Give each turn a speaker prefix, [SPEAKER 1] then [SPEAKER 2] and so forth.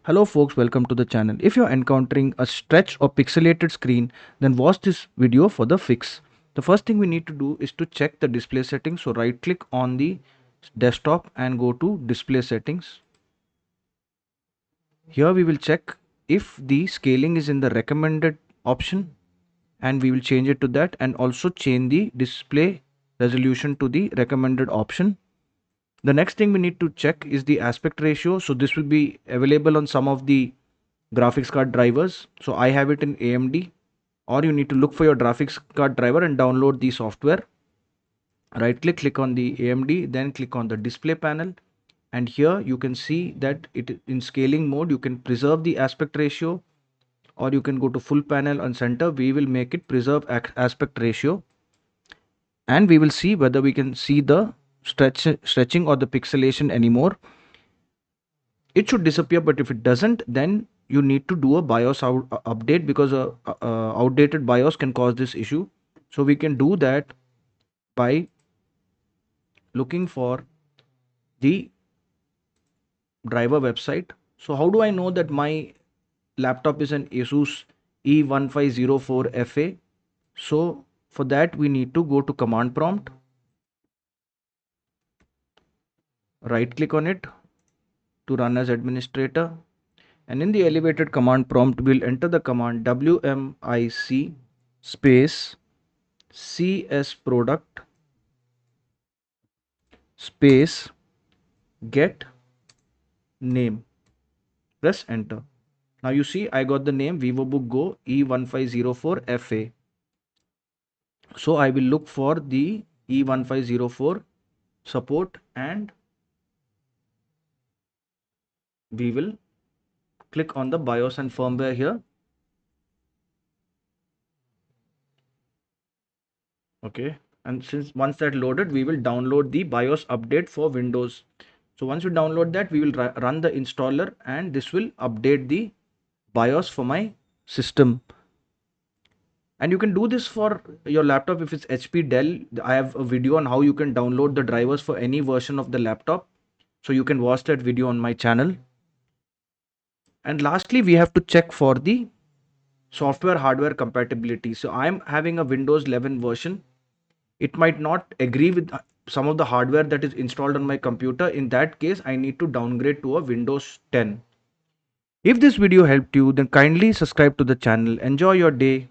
[SPEAKER 1] Hello folks, welcome to the channel. If you're encountering a stretch or pixelated screen, then watch this video for the fix. The first thing we need to do is to check the display settings. So right click on the desktop and go to display settings. Here we will check if the scaling is in the recommended option and we will change it to that, and also change the display resolution to the recommended option. The next thing we need to check is the aspect ratio. So this will be available on some of the graphics card drivers. So I have it in AMD, or you need to look for your graphics card driver and download the software. Right click on the AMD, then click on the display panel, and here you can see that it in scaling mode you can preserve the aspect ratio, or you can go to full panel and center. We will make it preserve aspect ratio, and we will see whether we can see the stretching or the pixelation anymore. It should disappear, but if it doesn't, then you need to do a update, because a outdated BIOS can cause this issue. So we can do that by looking for the driver website. So how do I know that my laptop is an Asus E1504FA? So for that we need to go to command prompt, right click on it to run as administrator, and in the elevated command prompt we'll enter the command wmic space cs product space get name. Press enter. Now you see I got the name VivoBook Go E1504FA. So I will look for the E1504 support, and we will click on the BIOS and firmware here. Okay, and since once that loaded, we will download the BIOS update for Windows. So once you download that, we will run the installer, and this will update the BIOS for my system. And you can do this for your laptop if it's HP, Dell. I have a video on how you can download the drivers for any version of the laptop, so you can watch that video on my channel. And lastly, we have to check for the software hardware compatibility. So I'm having a Windows 11 version. It might not agree with some of the hardware that is installed on my computer. In that case, I need to downgrade to a Windows 10. If this video helped you, then kindly subscribe to the channel. Enjoy your day.